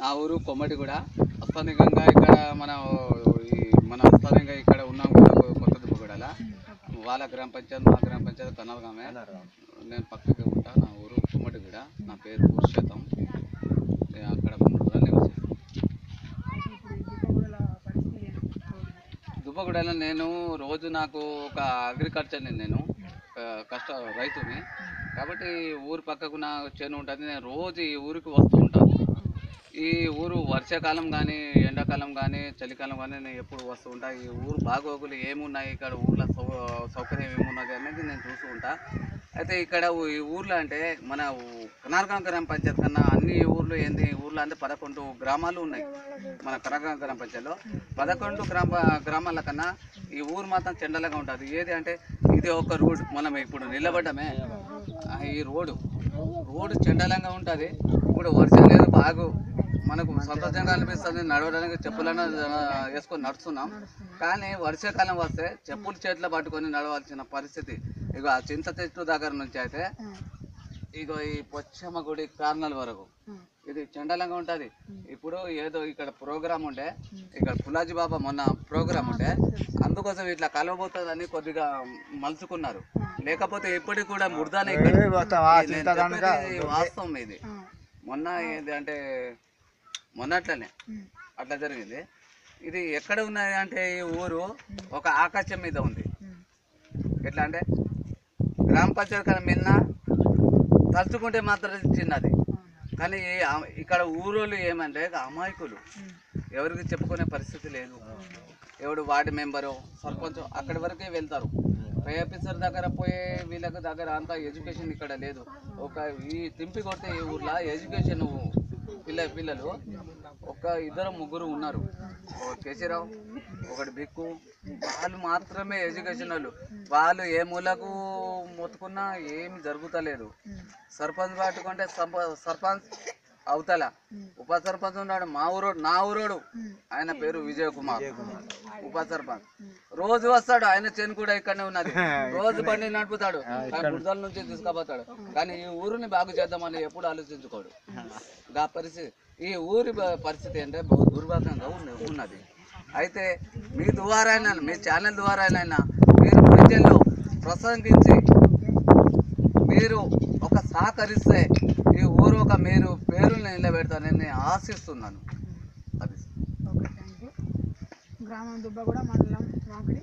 నా ఊరు కొమ్మటిగూడ. స్థానికంగా ఇక్కడ స్థానికంగా ఇక్కడ ఉన్నాం కదా కొత్త దుబ్బగూడల. వాళ్ళ గ్రామ పంచాయతీ మా గ్రామ పంచాయతీ కనర్గామే. నేను పక్కకి ఉంటా. నా ఊరు కొమ్మటిగూడ. నా పేరు పురుషోత్తం. నేను అక్కడ కొమ్మటిగూడ నివసిస్తాను. దుబ్బగూడలో నేను రోజు నాకు ఒక అగ్రికల్చర్ని నేను రైతుని కాబట్టి ఊరు పక్కకు నా చేను ఉంటుంది. నేను రోజు ఈ ఊరికి వస్తూ ఉంటాను. ఈ ఊరు వర్షాకాలం కానీ ఎండాకాలం కానీ చలికాలం కానీ నేను ఎప్పుడు వస్తూ ఉంటా. ఈ ఊరు బాగోగులు ఏమున్నాయి, ఇక్కడ ఊర్లో సౌకర్యం ఏమున్నది అనేది నేను చూస్తూ ఉంటా. అయితే ఇక్కడ ఈ ఊర్లో అంటే మన కనార్గాం గ్రామ పంచాయతీ కన్నా అన్ని ఊర్లు ఊర్లో అంటే 11 గ్రామాలు ఉన్నాయి. మన కనార్గాం గ్రామ పంచాయతీలో 11 గ్రామాల కన్నా ఈ ఊరు మాత్రం చెండలుగా ఉంటుంది. ఏది అంటే ఇది ఒక రోడ్, మనం ఇప్పుడు నిలబడ్డమే ఈ రోడ్డు చెండలంగా ఉంటుంది. ఇప్పుడు వర్షం లేదు, బాగు మనకు సంతోషంగా అనిపిస్తుంది. నడవడానికి చెప్పులను వేసుకొని నడుస్తున్నాం. కానీ వర్షాకాలం వస్తే చెప్పులు చేతిలో పట్టుకొని నడవాల్సిన పరిస్థితి. ఇగో ఆ చింత చెట్టు దగ్గర నుంచి అయితే ఇగో ఈ పొచ్చమ్మ గుడి కార్నల్ వరకు ఇది చండలంగా ఉంటుంది. ఇప్పుడు ఏదో ఇక్కడ ప్రోగ్రామ్ ఉండే, ఇక్కడ పులాజీ బాబా మొన్న ప్రోగ్రామ్ ఉండే, అందుకోసం ఇట్లా కలవబోతుందని కొద్దిగా మలుచుకున్నారు. లేకపోతే ఇప్పటికి కూడా ముర్దానే వాస్తవం. ఇది మొన్న ఏది అంటే మొన్నట్లనే అట్లా జరిగింది. ఇది ఎక్కడ ఉన్నది అంటే ఈ ఊరు ఒక ఆకాశం మీద ఉంది. ఎట్లా అంటే గ్రామ పంచాయతీ కన్నా మిన్న తలుచుకుంటే మాత్రం చిన్నది. కానీ ఇక్కడ ఊరోళ్ళు ఏమంటే అమాయకులు, ఎవరికి చెప్పుకునే పరిస్థితి లేదు. ఎవడు వార్డు మెంబరు సర్పంచ్ అక్కడి వరకే వెళ్తారు. పై ఆఫీసర్ దగ్గర పోయే వీళ్ళకి దగ్గర అంతా ఎడ్యుకేషన్ ఇక్కడ లేదు. ఈ తింపి కొడితే ఈ ఊర్లో ఎడ్యుకేషన్ పిల్లలు ఒక 2-3 ఉన్నారు. ఒకటి కేసీరావు, ఒకటి బిక్కు, వాళ్ళు మాత్రమే ఎడ్యుకేషన్ వాళ్ళు ఏ మూలకు మొత్తుకున్నా ఏమి జరుగుతలేదు. సర్పంచ్ పట్టుకుంటే సర్పంచ్ అవతల ఉప సర్పంచ్ ఉన్నాడు. నా ఊరోడు ఆయన పేరు విజయ్ కుమార్, ఉప సర్పంచ్. రోజు వస్తాడు, ఆయన చేను కూడా ఇక్కడనే ఉన్నది. రోజు బండి నడుపుతాడు, బురదల నుంచి తీసుకుపోతాడు. కానీ ఈ ఊరిని బాగు చేద్దామని ఎప్పుడు ఆలోచించుకోడు. ఆ పరిస్థితి ఈ ఊరి పరిస్థితి అంటే దుర్భాగ్యంగా ఉన్నది. అయితే మీ ద్వారా మీ ఛానల్ ద్వారా మీరు ప్రజల్లో ప్రసంగించి మీరు ఒక సహకరిస్తే ఈ ఊరు మీరు పేరుని నిలబెడతానని నేను ఆశిస్తున్నాను. అది గ్రామం దుబ్బగూడ మండలం వాంకిడి.